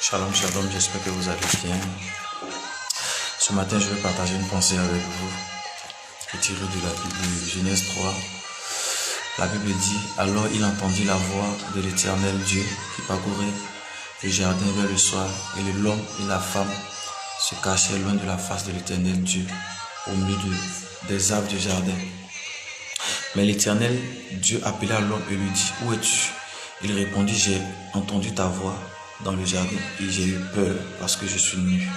Shalom, shalom, j'espère que vous allez bien. Ce matin, je vais partager une pensée avec vous, tirée de la Bible de Genèse 3. La Bible dit, alors il entendit la voix de l'Éternel Dieu qui parcourait le jardin vers le soir, et l'homme et la femme se cachaient loin de la face de l'Éternel Dieu, au milieu des arbres du jardin. Mais l'Éternel Dieu appela l'homme et lui dit, où es-tu? Il répondit, j'ai entendu ta voix dans le jardin et j'ai eu peur parce que je suis nu.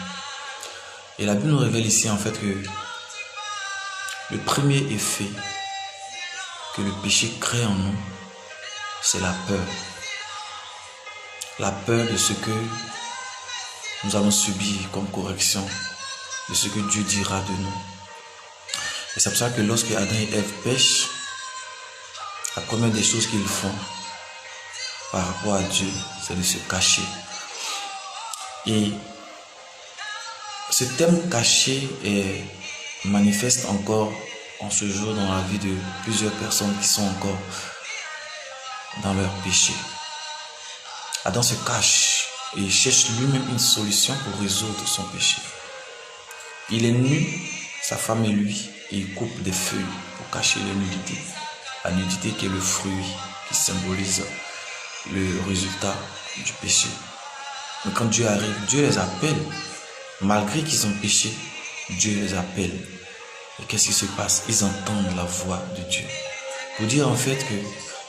Et la Bible nous révèle ici en fait que le premier effet que le péché crée en nous, c'est la peur. La peur de ce que nous allons subir comme correction, de ce que Dieu dira de nous. Et c'est pour ça que lorsque Adam et Ève pêchent, la première des choses qu'ils font par rapport à Dieu, c'est de se cacher. Et ce thème caché est manifeste encore en ce jour dans la vie de plusieurs personnes qui sont encore dans leur péché. Adam se cache et il cherche lui-même une solution pour résoudre son péché. Il est nu, sa femme et lui, et il coupe des feuilles pour cacher la nudité. La nudité qui est le fruit qui symbolise le résultat du péché. Mais quand Dieu arrive, Dieu les appelle. Malgré qu'ils ont péché, Dieu les appelle. Et qu'est-ce qui se passe? Ils entendent la voix de Dieu. Pour dire en fait que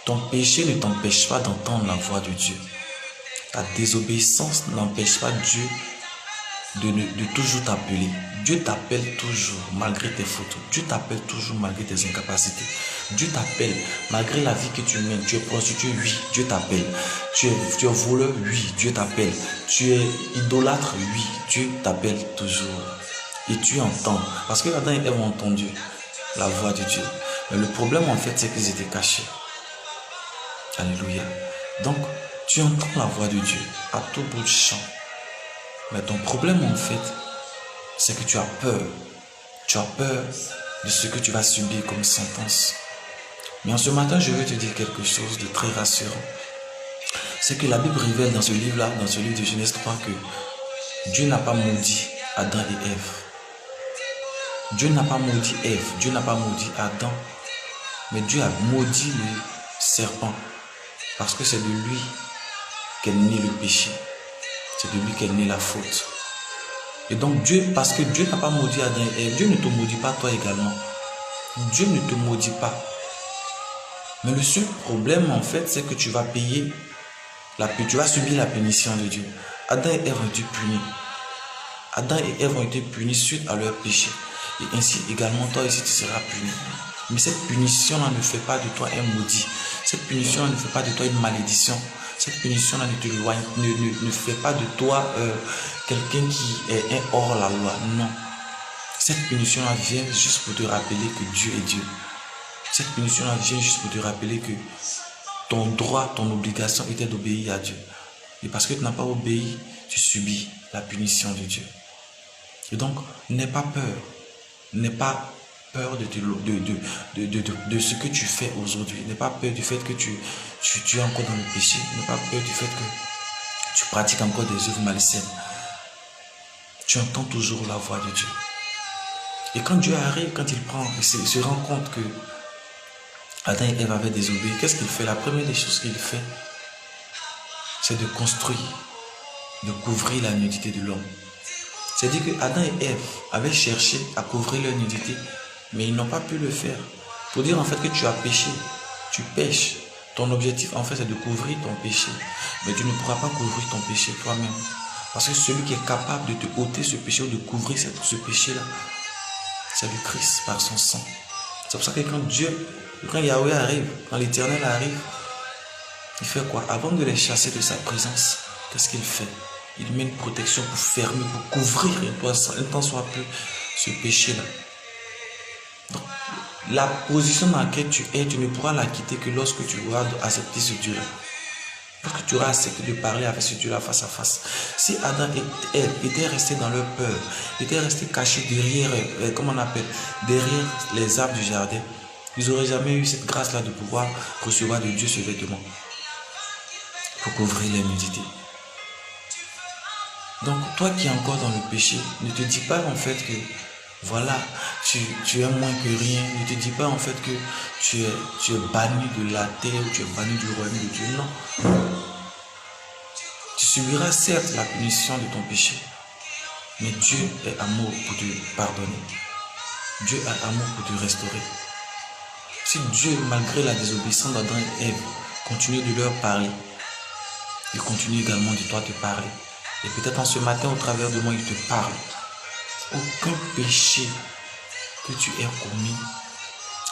ton péché ne t'empêche pas d'entendre la voix de Dieu. Ta désobéissance n'empêche pas Dieu de toujours t'appeler. Dieu t'appelle toujours malgré tes fautes. Dieu t'appelle toujours malgré tes incapacités. Dieu t'appelle malgré la vie que tu mènes. Tu es prostitué, oui, Dieu t'appelle. Tu es voleur, oui, Dieu t'appelle. Tu es idolâtre, oui, Dieu t'appelle toujours. Et tu entends. Parce que Adam et Ève ont entendu la voix de Dieu. Mais le problème en fait, c'est qu'ils étaient cachés. Alléluia. Donc, tu entends la voix de Dieu à tout bout de champ. Mais ton problème en fait, c'est que tu as peur. Tu as peur de ce que tu vas subir comme sentence. Mais en ce matin, je veux te dire quelque chose de très rassurant. C'est que la Bible révèle dans ce livre-là, dans ce livre de Genèse 3, que Dieu n'a pas maudit Adam et Ève. Dieu n'a pas maudit Ève, Dieu n'a pas maudit Adam. Mais Dieu a maudit le serpent. Parce que c'est de lui qu'est né le péché. C'est de lui qu'est née la faute. Et donc Dieu, parce que Dieu n'a pas maudit Adam et Ève, Dieu ne te maudit pas toi également. Dieu ne te maudit pas. Mais le seul problème en fait, c'est que tu vas payer, tu vas subir la punition de Dieu. Adam et Ève ont été punis. Adam et Ève ont été punis suite à leur péché. Et ainsi également toi ici tu seras puni. Mais cette punition-là ne fait pas de toi un maudit. Cette punition-là ne fait pas de toi une malédiction. Cette punition-là ne fait pas de toi quelqu'un qui est un hors la loi. Non. Cette punition-là vient juste pour te rappeler que Dieu est Dieu. Cette punition-là vient juste pour te rappeler que ton droit, ton obligation était d'obéir à Dieu. Et parce que tu n'as pas obéi, tu subis la punition de Dieu. Et donc, n'aie pas peur. N'aie pas peur de ce que tu fais aujourd'hui. N'aie pas peur du fait que tu es encore dans le péché. N'aie pas peur du fait que tu pratiques encore des œuvres malsaines. Tu entends toujours la voix de Dieu. Et quand Dieu arrive, quand il se rend compte que Adam et Ève avaient désobéi, qu'est-ce qu'il fait? La première des choses qu'il fait, c'est de construire, de couvrir la nudité de l'homme. C'est-à-dire que Adam et Ève avaient cherché à couvrir leur nudité, mais ils n'ont pas pu le faire. Pour dire en fait que tu as péché, tu pêches. Ton objectif en fait c'est de couvrir ton péché. Mais tu ne pourras pas couvrir ton péché toi-même. Parce que celui qui est capable de te ôter ce péché ou de couvrir ce péché-là, c'est le Christ par son sang. C'est pour ça que quand Yahweh arrive, quand l'Éternel arrive, il fait quoi? Avant de les chasser de sa présence, qu'est-ce qu'il fait? Il met une protection pour fermer, pour couvrir un temps soit peu ce péché-là. Donc, la position dans laquelle tu es, tu ne pourras la quitter que lorsque tu auras accepté ce Dieu-là. Lorsque tu auras accepté de parler avec ce Dieu-là face à face. Si Adam et Ève étaient restés dans leur peur, étaient restés cachés derrière, derrière les arbres du jardin, ils n'auraient jamais eu cette grâce-là de pouvoir recevoir de Dieu ce vêtement pour couvrir les nudités. Donc, toi qui es encore dans le péché, ne te dis pas en fait que, voilà, tu es moins que rien. Ne te dis pas en fait que tu es banni de la terre ou tu es banni du royaume de Dieu. Non. Tu subiras certes la punition de ton péché, mais Dieu est amour pour te pardonner. Dieu a amour pour te restaurer. Si Dieu, malgré la désobéissance d'Adam et Ève, continue de leur parler, il continue également de toi te parler. Et peut-être en ce matin, au travers de moi, il te parle. Aucun péché que tu aies commis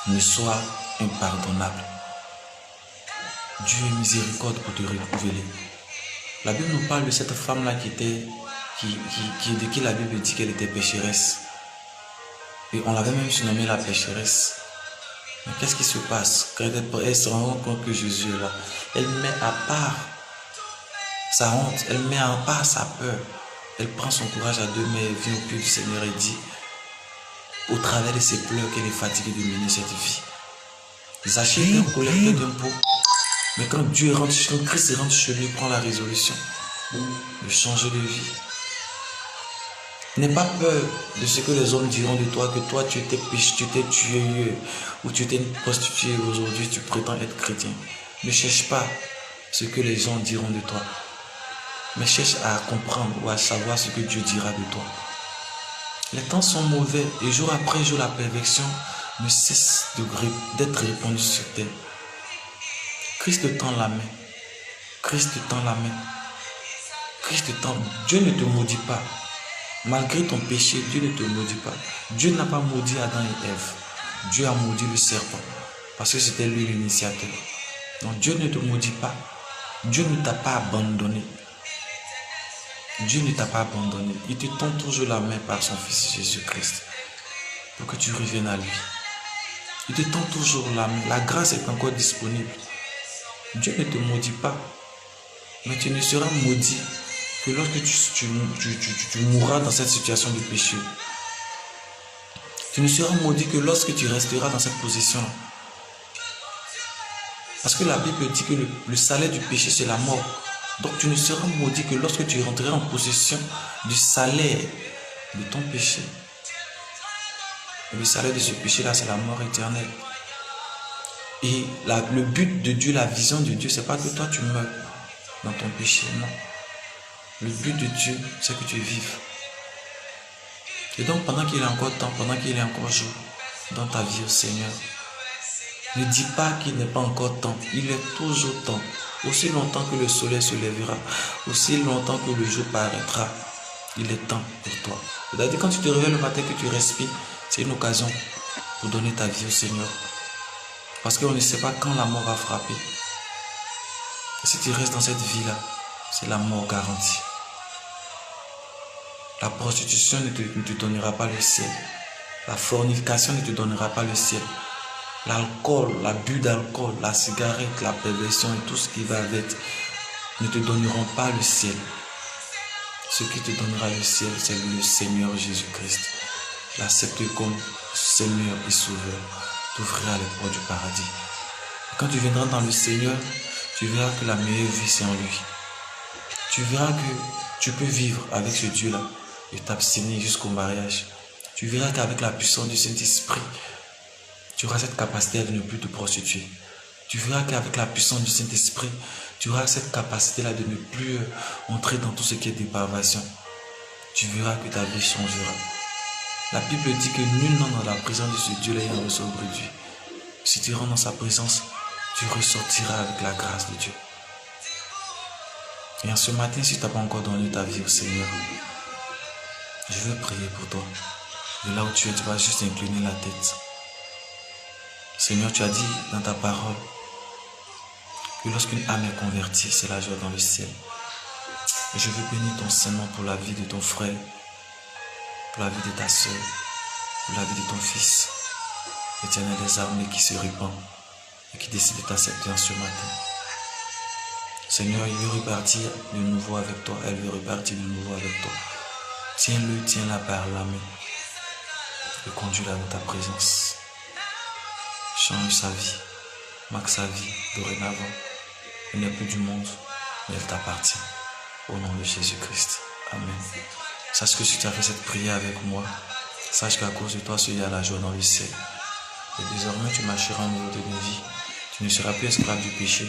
ne soit impardonnable. Dieu est miséricorde pour te révéler. La Bible nous parle de cette femme-là de qui la Bible dit qu'elle était pécheresse. Et on l'avait même surnommée la pécheresse. Mais qu'est-ce qui se passe quand elle se rend compte que Jésus est là? Elle met à part sa honte, elle met à part sa peur. Elle prend son courage à deux mains, elle vient au pied du Seigneur et dit, au travers de ses pleurs, qu'elle est fatiguée de mener cette vie. Zachée était un collecteur d'impôts. Mais quand Christ rentre chez lui, prend la résolution de changer de vie. N'aie pas peur de ce que les hommes diront de toi, que toi tu étais tué ou tu étais une prostituée aujourd'hui, tu prétends être chrétien. Ne cherche pas ce que les gens diront de toi, mais cherche à comprendre ou à savoir ce que Dieu dira de toi. Les temps sont mauvais et jour après jour la perversion ne cesse d'être répandue sur terre. Christ te tend la main. Christ te tend la main. Christ te tend. Dieu ne te maudit pas. Malgré ton péché, Dieu ne te maudit pas. Dieu n'a pas maudit Adam et Ève. Dieu a maudit le serpent parce que c'était lui l'initiateur. Donc Dieu ne te maudit pas. Dieu ne t'a pas abandonné. Dieu ne t'a pas abandonné. Il te tend toujours la main par son Fils Jésus-Christ pour que tu reviennes à lui. Il te tend toujours la main. La grâce est encore disponible. Dieu ne te maudit pas. Mais tu ne seras maudit que lorsque tu mourras dans cette situation de péché. Tu ne seras maudit que lorsque tu resteras dans cette position-là. Parce que la Bible dit que le salaire du péché, c'est la mort. Donc tu ne seras maudit que lorsque tu rentreras en possession du salaire de ton péché. Et le salaire de ce péché-là, c'est la mort éternelle. Et le but de Dieu, la vision de Dieu, c'est pas que toi tu meurs dans ton péché, non. Le but de Dieu, c'est que tu vives. Et donc pendant qu'il est encore temps, pendant qu'il est encore jour dans ta vie au Seigneur, ne dis pas qu'il n'est pas encore temps. Il est toujours temps. Aussi longtemps que le soleil se lèvera, aussi longtemps que le jour paraîtra, il est temps pour toi. C'est-à-dire quand tu te réveilles le matin, que tu respires, c'est une occasion pour donner ta vie au Seigneur. Parce qu'on ne sait pas quand la mort va frapper. Et si tu restes dans cette vie-là, c'est la mort garantie. La prostitution ne te donnera pas le ciel. La fornication ne te donnera pas le ciel. L'alcool, l'abus d'alcool, la cigarette, la perversion et tout ce qui va avec ne te donneront pas le ciel. Ce qui te donnera le ciel, c'est le Seigneur Jésus-Christ. L'accepter comme Seigneur et Sauveur t'ouvrira les portes du paradis. Et quand tu viendras dans le Seigneur, tu verras que la meilleure vie, c'est en lui. Tu verras que tu peux vivre avec ce Dieu-là et t'abstenir jusqu'au mariage. Tu verras qu'avec la puissance du Saint-Esprit, tu auras cette capacité de ne plus te prostituer. Tu verras qu'avec la puissance du Saint-Esprit, tu auras cette capacité-là de ne plus entrer dans tout ce qui est dépravation. Tu verras que ta vie changera. La Bible dit que nul n'entre dans la présence de ce Dieu-là et ne ressort réduit. Si tu rentres dans sa présence, tu ressortiras avec la grâce de Dieu. Et en ce matin, si tu n'as pas encore donné ta vie au Seigneur, je veux prier pour toi. De là où tu es, tu vas juste incliner la tête. Seigneur, tu as dit dans ta parole que lorsqu'une âme est convertie, c'est la joie dans le ciel. Et je veux bénir ton Saint-Nom pour la vie de ton frère, pour la vie de ta soeur, pour la vie de ton fils, l'Éternel des armées qui se répand et qui décide de t'accepter en ce matin. Seigneur, il veut repartir de nouveau avec toi, elle veut repartir de nouveau avec toi. Tiens-le, tiens-la par la main et conduis-la dans ta présence. Change sa vie, marque sa vie dorénavant. Elle n'est plus du monde, mais elle t'appartient. Au nom de Jésus-Christ. Amen. Sache que si tu as fait cette prière avec moi, sache qu'à cause de toi, il y a la joie dans le ciel. Et désormais, tu marcheras en nouveau de vie. Tu ne seras plus esclave du péché,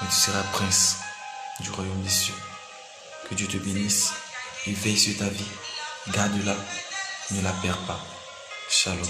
mais tu seras prince du royaume des cieux. Que Dieu te bénisse et veille sur ta vie. Garde-la, ne la perds pas. Shalom.